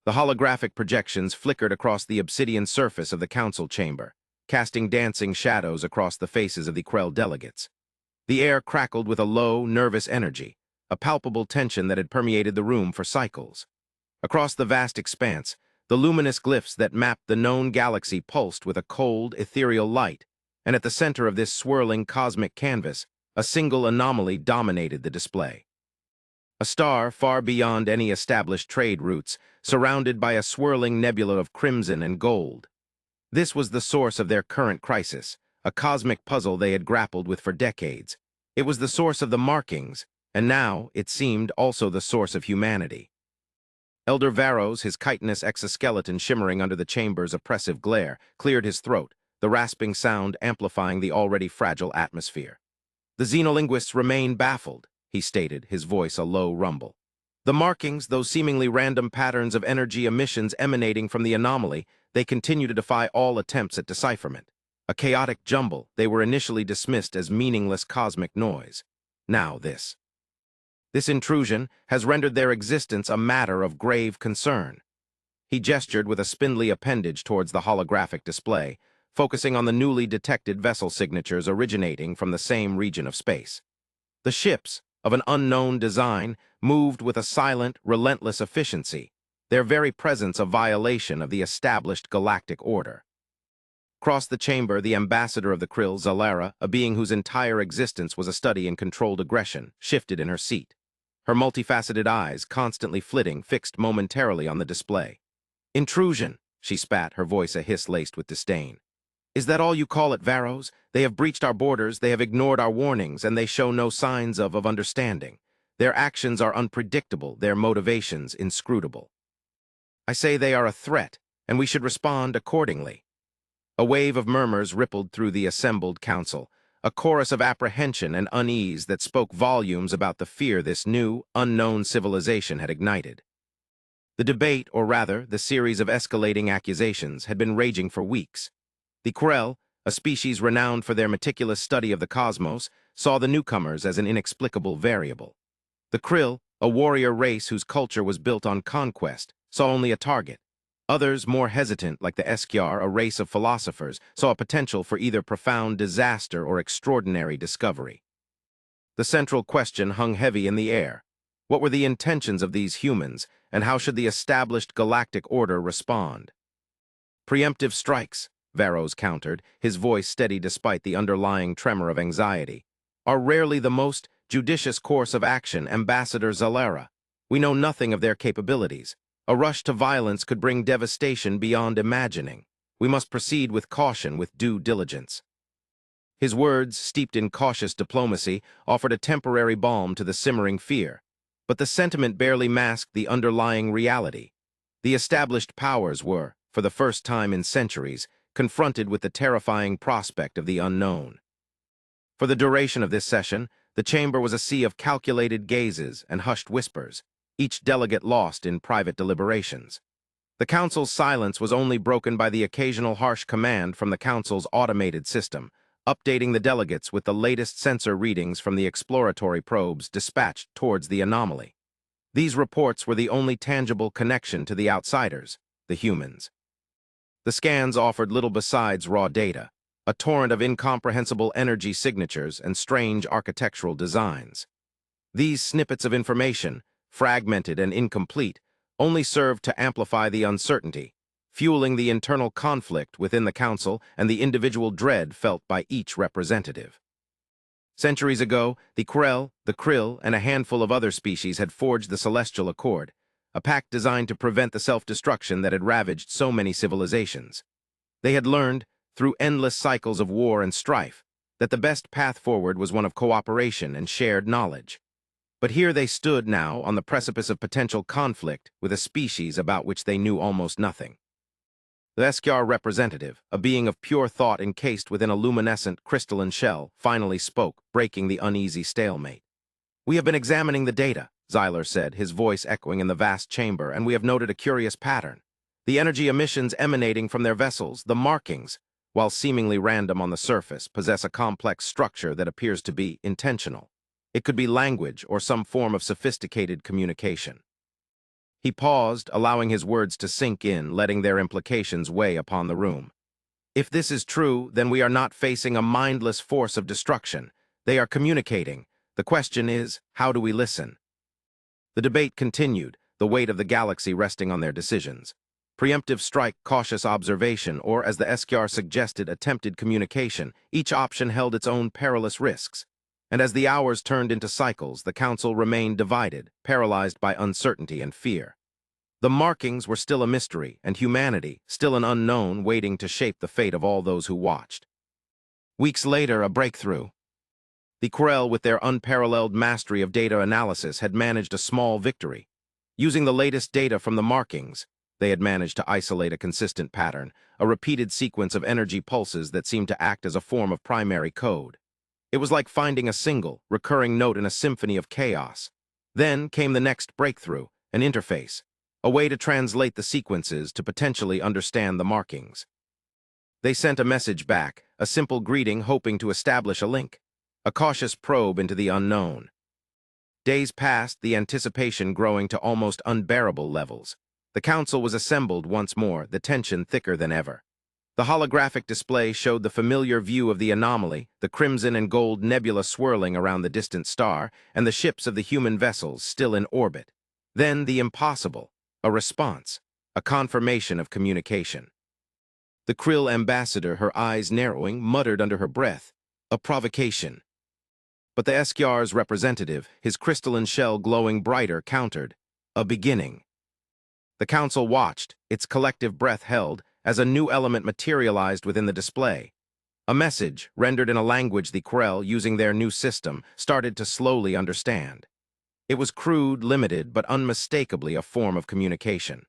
The holographic projections flickered across the obsidian surface of the council chamber, casting dancing shadows across the faces of the Krell delegates. The air crackled with a low, nervous energy, a palpable tension that had permeated the room for cycles. Across the vast expanse, the luminous glyphs that mapped the known galaxy pulsed with a cold, ethereal light, and at the center of this swirling cosmic canvas, a single anomaly dominated the display. A star far beyond any established trade routes, surrounded by a swirling nebula of crimson and gold. This was the source of their current crisis, a cosmic puzzle they had grappled with for decades. It was the source of the markings, and now, it seemed, also the source of humanity. Elder Varros, his chitinous exoskeleton shimmering under the chamber's oppressive glare, cleared his throat, the rasping sound amplifying the already fragile atmosphere. The xenolinguists remain baffled, he stated, his voice a low rumble. The markings, those seemingly random patterns of energy emissions emanating from the anomaly, they continue to defy all attempts at decipherment. A chaotic jumble, they were initially dismissed as meaningless cosmic noise. Now this. This intrusion has rendered their existence a matter of grave concern. He gestured with a spindly appendage towards the holographic display, focusing on the newly detected vessel signatures originating from the same region of space. The ships, of an unknown design, moved with a silent, relentless efficiency, their very presence a violation of the established galactic order. Across the chamber, the ambassador of the Krill, Zalara, a being whose entire existence was a study in controlled aggression, shifted in her seat. Her multifaceted eyes, constantly flitting, fixed momentarily on the display. "Intrusion," she spat, her voice a hiss laced with disdain. "Is that all you call it, Varros? They have breached our borders, they have ignored our warnings, and they show no signs of understanding. Their actions are unpredictable, their motivations inscrutable. I say they are a threat, and we should respond accordingly." A wave of murmurs rippled through the assembled council, a chorus of apprehension and unease that spoke volumes about the fear this new, unknown civilization had ignited. The debate, or rather, the series of escalating accusations, had been raging for weeks. The Krell, a species renowned for their meticulous study of the cosmos, saw the newcomers as an inexplicable variable. The Krill, a warrior race whose culture was built on conquest, saw only a target. Others, more hesitant, like the Eskyar, a race of philosophers, saw a potential for either profound disaster or extraordinary discovery. The central question hung heavy in the air. What were the intentions of these humans, and how should the established galactic order respond? "Preemptive strikes," Varros countered, his voice steady despite the underlying tremor of anxiety, "are rarely the most judicious course of action, Ambassador Zalara. We know nothing of their capabilities. A rush to violence could bring devastation beyond imagining. We must proceed with caution, with due diligence." His words, steeped in cautious diplomacy, offered a temporary balm to the simmering fear. But the sentiment barely masked the underlying reality. The established powers were, for the first time in centuries, confronted with the terrifying prospect of the unknown. For the duration of this session, the chamber was a sea of calculated gazes and hushed whispers, each delegate lost in private deliberations. The council's silence was only broken by the occasional harsh command from the council's automated system, updating the delegates with the latest sensor readings from the exploratory probes dispatched towards the anomaly. These reports were the only tangible connection to the outsiders, the humans. The scans offered little besides raw data, a torrent of incomprehensible energy signatures and strange architectural designs. These snippets of information, fragmented and incomplete, only served to amplify the uncertainty, fueling the internal conflict within the council and the individual dread felt by each representative. Centuries ago, the Krell, the Krill, and a handful of other species had forged the Celestial Accord, a pact designed to prevent the self-destruction that had ravaged so many civilizations. They had learned, through endless cycles of war and strife, that the best path forward was one of cooperation and shared knowledge. But here they stood now on the precipice of potential conflict with a species about which they knew almost nothing. The Eskyar representative, a being of pure thought encased within a luminescent crystalline shell, finally spoke, breaking the uneasy stalemate. "We have been examining the data," Xyler said, his voice echoing in the vast chamber, "and we have noted a curious pattern. The energy emissions emanating from their vessels, the markings, while seemingly random on the surface, possess a complex structure that appears to be intentional. It could be language or some form of sophisticated communication." He paused, allowing his words to sink in, letting their implications weigh upon the room. If this is true, then we are not facing a mindless force of destruction. They are communicating. The question is, how do we listen? The debate continued, the weight of the galaxy resting on their decisions. Preemptive strike, cautious observation, or, as the SQR suggested, attempted communication, each option held its own perilous risks. And as the hours turned into cycles, the council remained divided, paralyzed by uncertainty and fear. The markings were still a mystery, and humanity, still an unknown, waiting to shape the fate of all those who watched. Weeks later, a breakthrough. The Krell, with their unparalleled mastery of data analysis, had managed a small victory. Using the latest data from the markings, they had managed to isolate a consistent pattern, a repeated sequence of energy pulses that seemed to act as a form of primary code. It was like finding a single, recurring note in a symphony of chaos. Then came the next breakthrough, an interface, a way to translate the sequences to potentially understand the markings. They sent a message back, a simple greeting hoping to establish a link, a cautious probe into the unknown. Days passed, the anticipation growing to almost unbearable levels. The council was assembled once more, the tension thicker than ever. The holographic display showed the familiar view of the anomaly, the crimson and gold nebula swirling around the distant star, and the ships of the human vessels still in orbit. Then the impossible, a response, a confirmation of communication. The Krill ambassador, her eyes narrowing, muttered under her breath, "A provocation." But the SQR's representative, his crystalline shell glowing brighter, countered, "A beginning." The council watched, its collective breath held, as a new element materialized within the display. A message, rendered in a language the Krell, using their new system, started to slowly understand. It was crude, limited, but unmistakably a form of communication.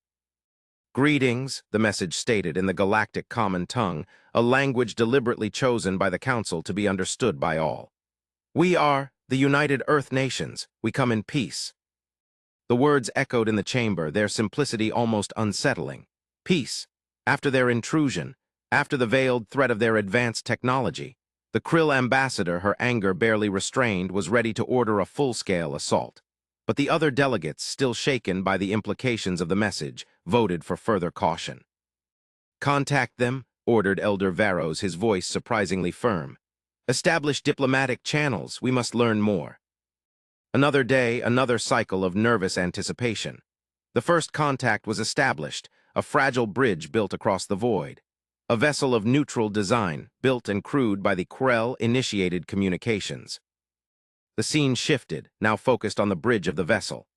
"Greetings," the message stated in the galactic common tongue, a language deliberately chosen by the council to be understood by all. "We are the United Earth Nations. We come in peace." The words echoed in the chamber, their simplicity almost unsettling. Peace. After their intrusion, after the veiled threat of their advanced technology, the Krill ambassador, her anger barely restrained, was ready to order a full-scale assault. But the other delegates, still shaken by the implications of the message, voted for further caution. "Contact them," ordered Elder Varros, his voice surprisingly firm. "Establish diplomatic channels. We must learn more." Another day, another cycle of nervous anticipation. The first contact was established, a fragile bridge built across the void. A vessel of neutral design, built and crewed by the Krell, initiated communications. The scene shifted, now focused on the bridge of the vessel.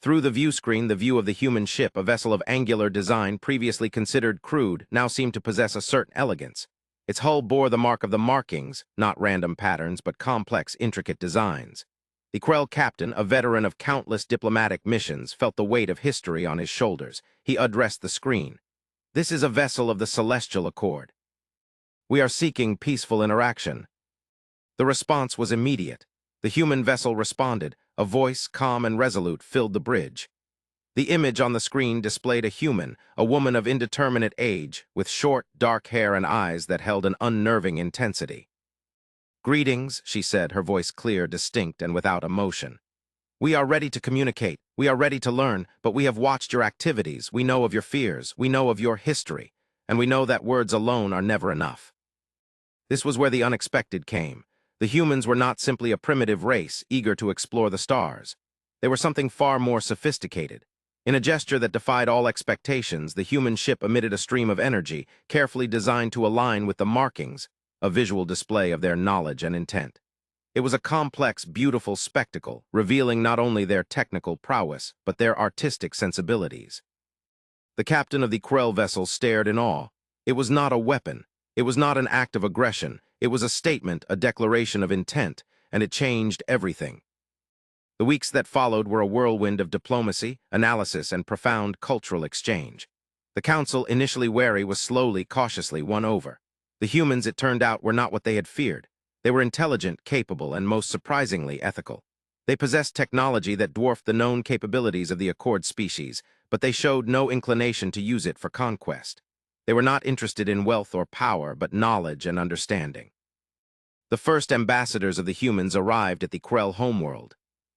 Through the view screen, the view of the human ship, a vessel of angular design previously considered crude, now seemed to possess a certain elegance. Its hull bore the mark of the markings, not random patterns, but complex, intricate designs. The Krell captain, a veteran of countless diplomatic missions, felt the weight of history on his shoulders. He addressed the screen. "This is a vessel of the Celestial Accord. We are seeking peaceful interaction." The response was immediate. The human vessel responded. A voice, calm and resolute, filled the bridge. The image on the screen displayed a human, a woman of indeterminate age, with short, dark hair and eyes that held an unnerving intensity. "Greetings," she said, her voice clear, distinct, and without emotion. "We are ready to communicate. We are ready to learn, but we have watched your activities. We know of your fears. We know of your history. And we know that words alone are never enough." This was where the unexpected came. The humans were not simply a primitive race, eager to explore the stars. They were something far more sophisticated. In a gesture that defied all expectations, the human ship emitted a stream of energy, carefully designed to align with the markings, a visual display of their knowledge and intent. It was a complex, beautiful spectacle, revealing not only their technical prowess, but their artistic sensibilities. The captain of the Krell vessel stared in awe. It was not a weapon. It was not an act of aggression. It was a statement, a declaration of intent, and it changed everything. The weeks that followed were a whirlwind of diplomacy, analysis, and profound cultural exchange. The council, initially wary, was slowly, cautiously won over. The humans, it turned out, were not what they had feared. They were intelligent, capable, and most surprisingly ethical. They possessed technology that dwarfed the known capabilities of the Accord species, but they showed no inclination to use it for conquest. They were not interested in wealth or power, but knowledge and understanding. The first ambassadors of the humans arrived at the Krell homeworld.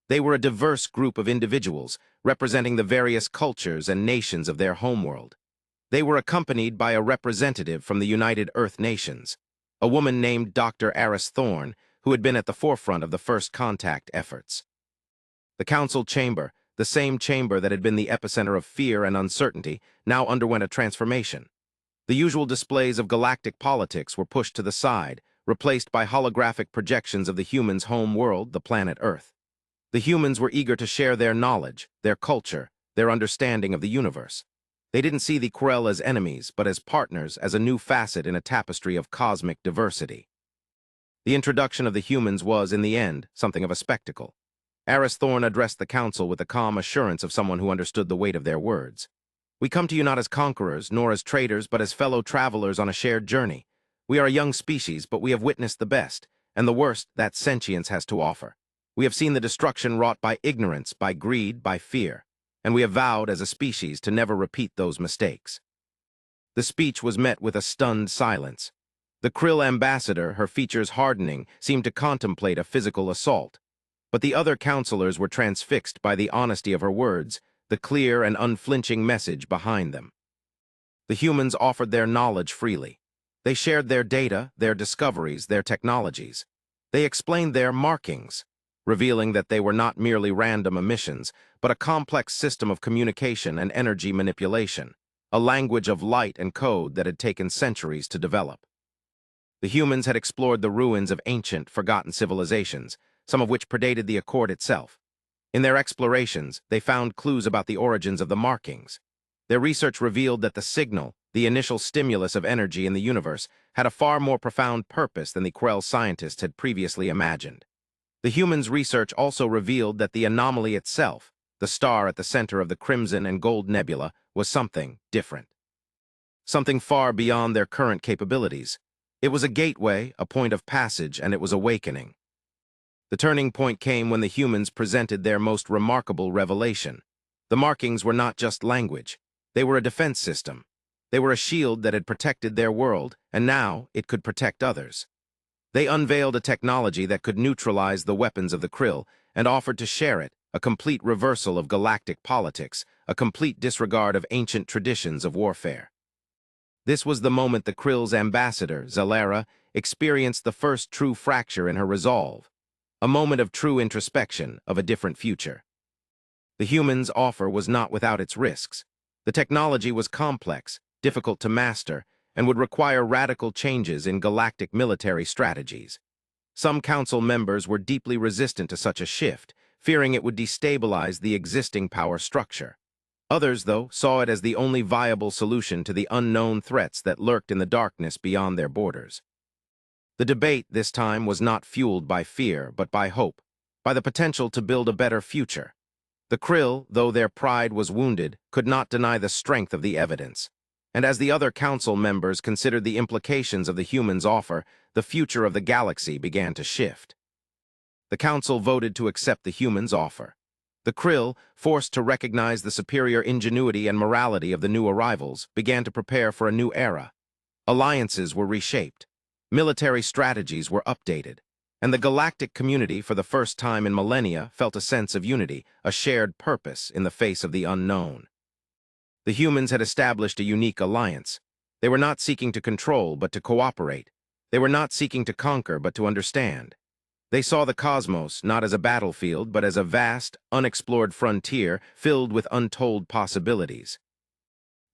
They were a diverse group of individuals, representing the various cultures and nations of their homeworld. They were accompanied by a representative from the United Earth Nations, a woman named Dr. Aris Thorne, who had been at the forefront of the first contact efforts. The council chamber, the same chamber that had been the epicenter of fear and uncertainty, now underwent a transformation. The usual displays of galactic politics were pushed to the side, replaced by holographic projections of the humans' home world, the planet Earth. The humans were eager to share their knowledge, their culture, their understanding of the universe. They didn't see the Krell as enemies, but as partners, as a new facet in a tapestry of cosmic diversity. The introduction of the humans was, in the end, something of a spectacle. Aris Thorne addressed the council with the calm assurance of someone who understood the weight of their words. "We come to you not as conquerors, nor as traitors, but as fellow travelers on a shared journey. We are a young species, but we have witnessed the best, and the worst that sentience has to offer. We have seen the destruction wrought by ignorance, by greed, by fear, and we have vowed as a species to never repeat those mistakes." The speech was met with a stunned silence. The Krill ambassador, her features hardening, seemed to contemplate a physical assault. But the other counselors were transfixed by the honesty of her words, the clear and unflinching message behind them. The humans offered their knowledge freely. They shared their data, their discoveries, their technologies. They explained their markings, revealing that they were not merely random emissions, but a complex system of communication and energy manipulation, a language of light and code that had taken centuries to develop. The humans had explored the ruins of ancient, forgotten civilizations, some of which predated the Accord itself. In their explorations, they found clues about the origins of the markings. Their research revealed that the signal, the initial stimulus of energy in the universe, had a far more profound purpose than the Krell scientists had previously imagined. The humans' research also revealed that the anomaly itself, the star at the center of the Crimson and Gold Nebula, was something different. Something far beyond their current capabilities. It was a gateway, a point of passage, and it was awakening. The turning point came when the humans presented their most remarkable revelation. The markings were not just language. They were a defense system. They were a shield that had protected their world, and now it could protect others. They unveiled a technology that could neutralize the weapons of the Krill and offered to share it, a complete reversal of galactic politics, a complete disregard of ancient traditions of warfare. This was the moment the Krill's ambassador, Zalera, experienced the first true fracture in her resolve, a moment of true introspection of a different future. The humans' offer was not without its risks. The technology was complex, difficult to master, and would require radical changes in galactic military strategies. Some council members were deeply resistant to such a shift, fearing it would destabilize the existing power structure. Others, though, saw it as the only viable solution to the unknown threats that lurked in the darkness beyond their borders. The debate this time was not fueled by fear, but by hope, by the potential to build a better future. The Krill, though their pride was wounded, could not deny the strength of the evidence. And as the other council members considered the implications of the humans' offer, the future of the galaxy began to shift. The council voted to accept the humans' offer. The Krill, forced to recognize the superior ingenuity and morality of the new arrivals, began to prepare for a new era. Alliances were reshaped. Military strategies were updated. And the galactic community, for the first time in millennia, felt a sense of unity, a shared purpose in the face of the unknown. The humans had established a unique alliance. They were not seeking to control, but to cooperate. They were not seeking to conquer, but to understand. They saw the cosmos not as a battlefield, but as a vast, unexplored frontier filled with untold possibilities.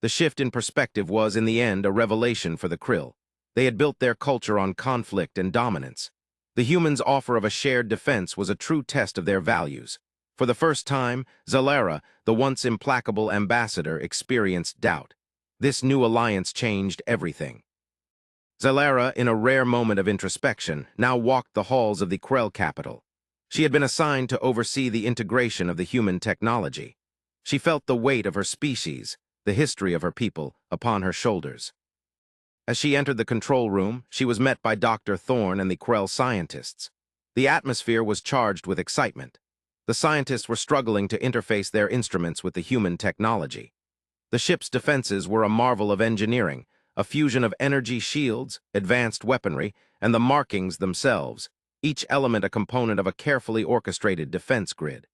The shift in perspective was, in the end, a revelation for the Krill. They had built their culture on conflict and dominance. The humans' offer of a shared defense was a true test of their values. For the first time, Zalera, the once implacable ambassador, experienced doubt. This new alliance changed everything. Zalera, in a rare moment of introspection, now walked the halls of the Krell capital. She had been assigned to oversee the integration of the human technology. She felt the weight of her species, the history of her people, upon her shoulders. As she entered the control room, she was met by Dr. Thorne and the Krell scientists. The atmosphere was charged with excitement. The scientists were struggling to interface their instruments with the human technology. The ship's defenses were a marvel of engineering, a fusion of energy shields, advanced weaponry, and the markings themselves, each element a component of a carefully orchestrated defense grid.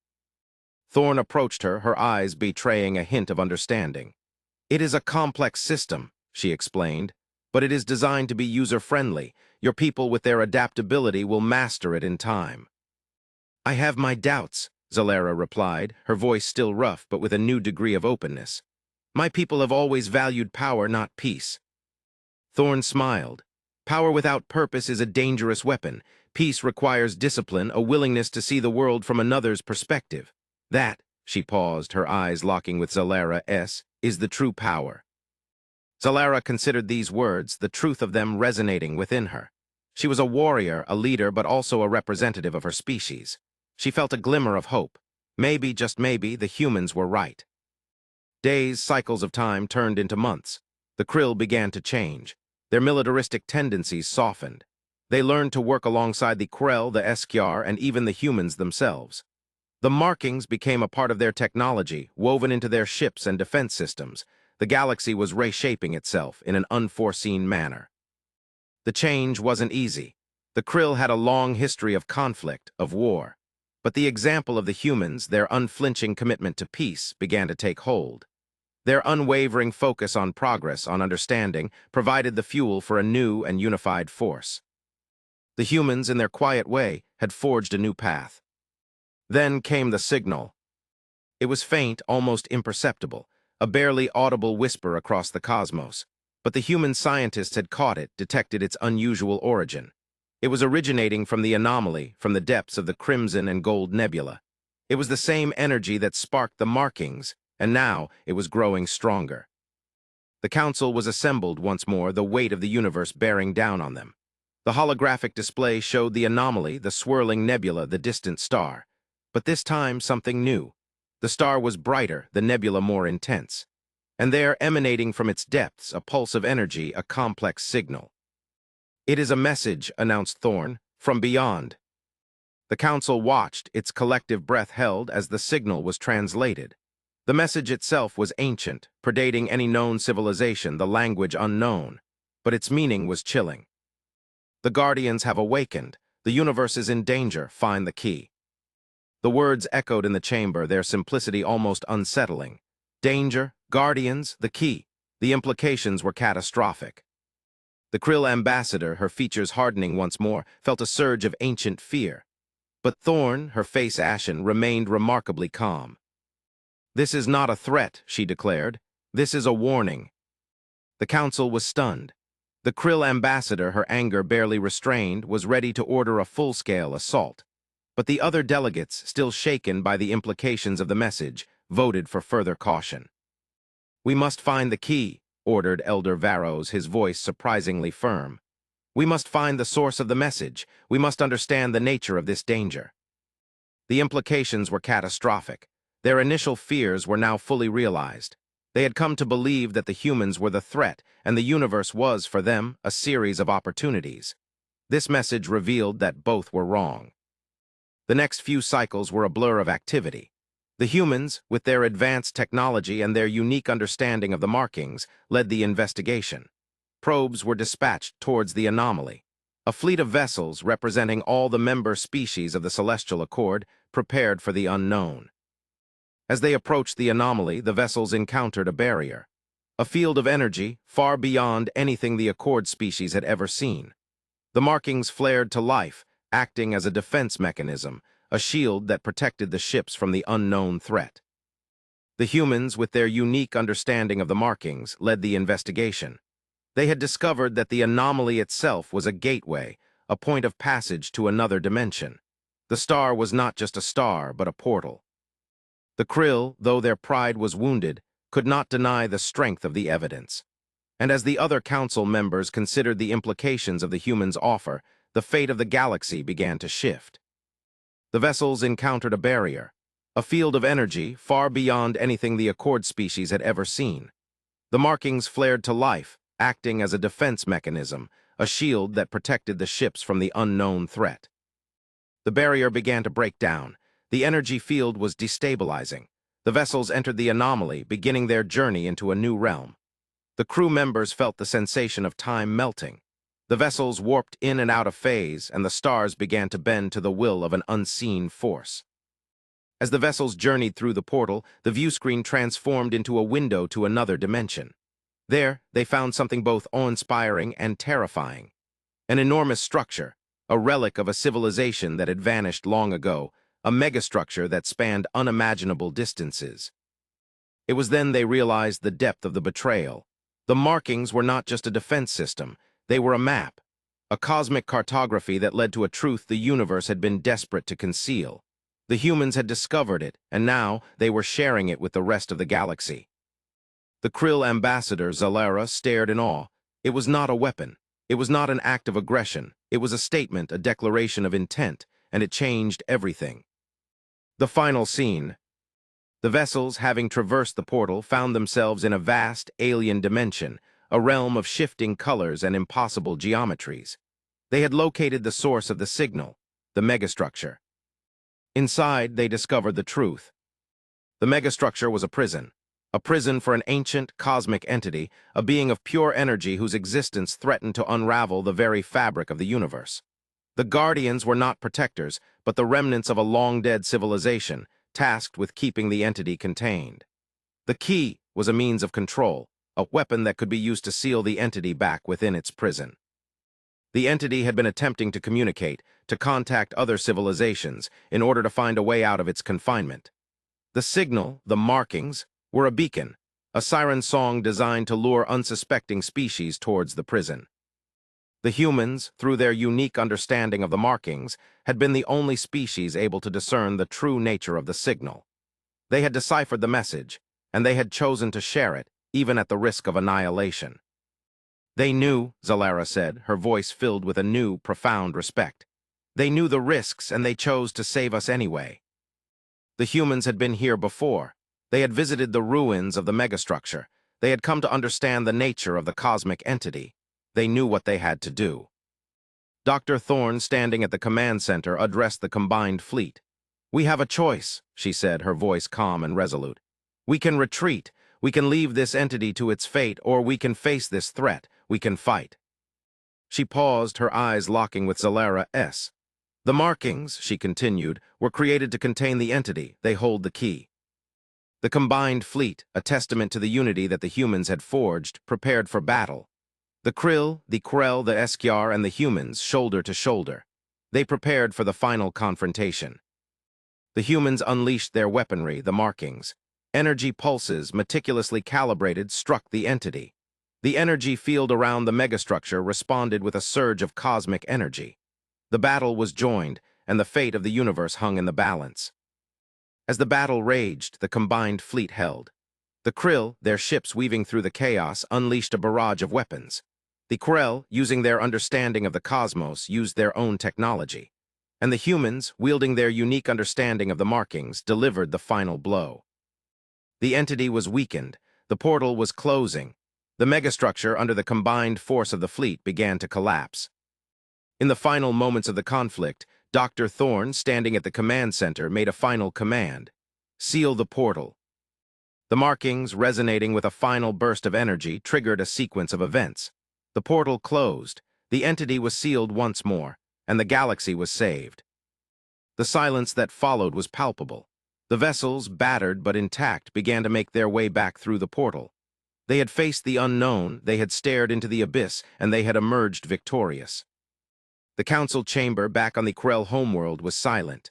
Thorne approached her, her eyes betraying a hint of understanding. "It is a complex system," she explained, "but it is designed to be user-friendly. Your people with their adaptability will master it in time." "I have my doubts," Zalera replied, her voice still rough but with a new degree of openness. "My people have always valued power, not peace." Thorne smiled. "Power without purpose is a dangerous weapon. Peace requires discipline, a willingness to see the world from another's perspective. That," she paused, her eyes locking with Zalera's, "is the true power." Zalera considered these words, the truth of them resonating within her. She was a warrior, a leader, but also a representative of her species. She felt a glimmer of hope. Maybe, just maybe, the humans were right. Days, cycles of time turned into months. The Krill began to change. Their militaristic tendencies softened. They learned to work alongside the Krell, the Eskjar, and even the humans themselves. The markings became a part of their technology, woven into their ships and defense systems. The galaxy was reshaping itself in an unforeseen manner. The change wasn't easy. The Krill had a long history of conflict, of war. But the example of the humans, their unflinching commitment to peace, began to take hold. Their unwavering focus on progress, on understanding, provided the fuel for a new and unified force. The humans, in their quiet way, had forged a new path. Then came the signal. It was faint, almost imperceptible, a barely audible whisper across the cosmos. But the human scientists had caught it, detected its unusual origin. It was originating from the anomaly, from the depths of the Crimson and Gold Nebula. It was the same energy that sparked the markings, and now it was growing stronger. The council was assembled once more, the weight of the universe bearing down on them. The holographic display showed the anomaly, the swirling nebula, the distant star. But this time, something new. The star was brighter, the nebula more intense. And there, emanating from its depths, a pulse of energy, a complex signal. "It is a message," announced Thorne, "from beyond." The council watched, its collective breath held as the signal was translated. The message itself was ancient, predating any known civilization, the language unknown. But its meaning was chilling. "The Guardians have awakened. The universe is in danger. Find the key." The words echoed in the chamber, their simplicity almost unsettling. Danger, Guardians, the key. The implications were catastrophic. The Krill ambassador, her features hardening once more, felt a surge of ancient fear. But Thorne, her face ashen, remained remarkably calm. "This is not a threat," she declared. "This is a warning." The council was stunned. The Krill ambassador, her anger barely restrained, was ready to order a full-scale assault. But the other delegates, still shaken by the implications of the message, voted for further caution. "We must find the key," ordered Elder Varros, his voice surprisingly firm. "We must find the source of the message. We must understand the nature of this danger." The implications were catastrophic. Their initial fears were now fully realized. They had come to believe that the humans were the threat, and the universe was, for them, a series of opportunities. This message revealed that both were wrong. The next few cycles were a blur of activity. The humans, with their advanced technology and their unique understanding of the markings, led the investigation. Probes were dispatched towards the anomaly. A fleet of vessels, representing all the member species of the Celestial Accord, prepared for the unknown. As they approached the anomaly, the vessels encountered a barrier. A field of energy, far beyond anything the Accord species had ever seen. The markings flared to life, acting as a defense mechanism, a shield that protected the ships from the unknown threat. The humans, with their unique understanding of the markings, led the investigation. They had discovered that the anomaly itself was a gateway, a point of passage to another dimension. The star was not just a star, but a portal. The Krill, though their pride was wounded, could not deny the strength of the evidence. And as the other council members considered the implications of the humans' offer, the fate of the galaxy began to shift. The vessels encountered a barrier, a field of energy far beyond anything the Accord species had ever seen. The markings flared to life, acting as a defense mechanism, a shield that protected the ships from the unknown threat. The barrier began to break down. The energy field was destabilizing. The vessels entered the anomaly, beginning their journey into a new realm. The crew members felt the sensation of time melting. The vessels warped in and out of phase, and the stars began to bend to the will of an unseen force. As the vessels journeyed through the portal, the viewscreen transformed into a window to another dimension. There, they found something both awe-inspiring and terrifying. An enormous structure, a relic of a civilization that had vanished long ago, a megastructure that spanned unimaginable distances. It was then they realized the depth of the betrayal. The markings were not just a defense system, they were a map, a cosmic cartography that led to a truth the universe had been desperate to conceal. The humans had discovered it, and now they were sharing it with the rest of the galaxy. The Krill ambassador, Zalera, stared in awe. It was not a weapon. It was not an act of aggression. It was a statement, a declaration of intent, and it changed everything. The final scene. The vessels, having traversed the portal, found themselves in a vast, alien dimension, a realm of shifting colors and impossible geometries. They had located the source of the signal, the megastructure. Inside, they discovered the truth. The megastructure was a prison for an ancient, cosmic entity, a being of pure energy whose existence threatened to unravel the very fabric of the universe. The Guardians were not protectors, but the remnants of a long-dead civilization, tasked with keeping the entity contained. The key was a means of control, a weapon that could be used to seal the entity back within its prison. The entity had been attempting to communicate, to contact other civilizations, in order to find a way out of its confinement. The signal, the markings, were a beacon, a siren song designed to lure unsuspecting species towards the prison. The humans, through their unique understanding of the markings, had been the only species able to discern the true nature of the signal. They had deciphered the message, and they had chosen to share it, even at the risk of annihilation. They knew, Zalera said, her voice filled with a new, profound respect. They knew the risks, and they chose to save us anyway. The humans had been here before. They had visited the ruins of the megastructure. They had come to understand the nature of the cosmic entity. They knew what they had to do. Dr. Thorne, standing at the command center, addressed the combined fleet. "We have a choice," she said, her voice calm and resolute. "We can retreat. We can leave this entity to its fate, or we can face this threat. We can fight." She paused, her eyes locking with Zalera's. "The markings," she continued, "were created to contain the entity. They hold the key." The combined fleet, a testament to the unity that the humans had forged, prepared for battle. The Krill, the Krell, the Eskjar, and the humans, shoulder to shoulder. They prepared for the final confrontation. The humans unleashed their weaponry, the markings. Energy pulses, meticulously calibrated, struck the entity. The energy field around the megastructure responded with a surge of cosmic energy. The battle was joined, and the fate of the universe hung in the balance. As the battle raged, the combined fleet held. The Krill, their ships weaving through the chaos, unleashed a barrage of weapons. The Krell, using their understanding of the cosmos, used their own technology. And the humans, wielding their unique understanding of the markings, delivered the final blow. The entity was weakened. The portal was closing. The megastructure, under the combined force of the fleet, began to collapse. In the final moments of the conflict, Dr. Thorne, standing at the command center, made a final command: "Seal the portal." The markings, resonating with a final burst of energy, triggered a sequence of events. The portal closed, the entity was sealed once more, and the galaxy was saved. The silence that followed was palpable. The vessels, battered but intact, began to make their way back through the portal. They had faced the unknown, they had stared into the abyss, and they had emerged victorious. The council chamber back on the Krell homeworld was silent.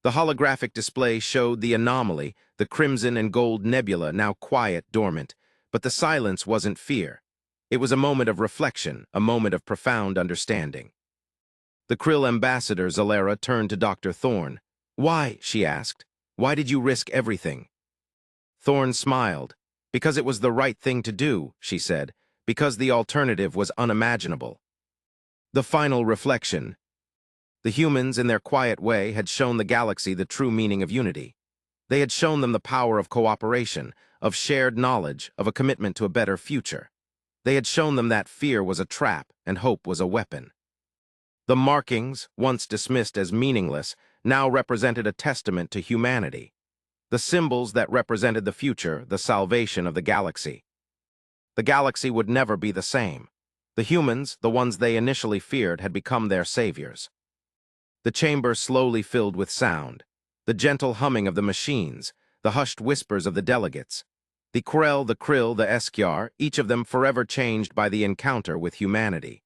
The holographic display showed the anomaly, the crimson and gold nebula now quiet, dormant. But the silence wasn't fear. It was a moment of reflection, a moment of profound understanding. The Krill ambassador, Zalera, turned to Dr. Thorne. "Why?" she asked. "Why did you risk everything?" Thorne smiled. "Because it was the right thing to do," she said. "Because the alternative was unimaginable." The final reflection. The humans, in their quiet way, had shown the galaxy the true meaning of unity. They had shown them the power of cooperation, of shared knowledge, of a commitment to a better future. They had shown them that fear was a trap and hope was a weapon. The markings, once dismissed as meaningless, now represented a testament to humanity. The symbols that represented the future, the salvation of the galaxy. The galaxy would never be the same. The humans, the ones they initially feared, had become their saviors. The chamber slowly filled with sound, the gentle humming of the machines, the hushed whispers of the delegates. The Krell, the Krill, the Eskjar, each of them forever changed by the encounter with humanity.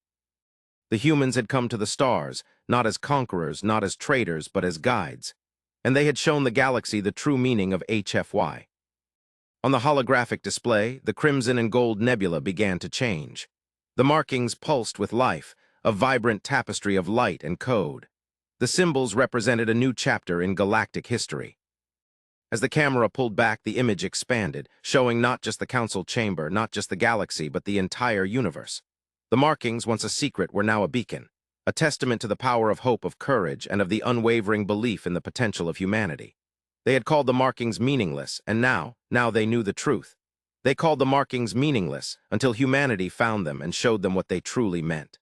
The humans had come to the stars, not as conquerors, not as traitors, but as guides. And they had shown the galaxy the true meaning of HFY. On the holographic display, the crimson and gold nebula began to change. The markings pulsed with life, a vibrant tapestry of light and code. The symbols represented a new chapter in galactic history. As the camera pulled back, the image expanded, showing not just the council chamber, not just the galaxy, but the entire universe. The markings, once a secret, were now a beacon, a testament to the power of hope, of courage, and of the unwavering belief in the potential of humanity. They had called the markings meaningless, and now they knew the truth. They called the markings meaningless until humanity found them and showed them what they truly meant.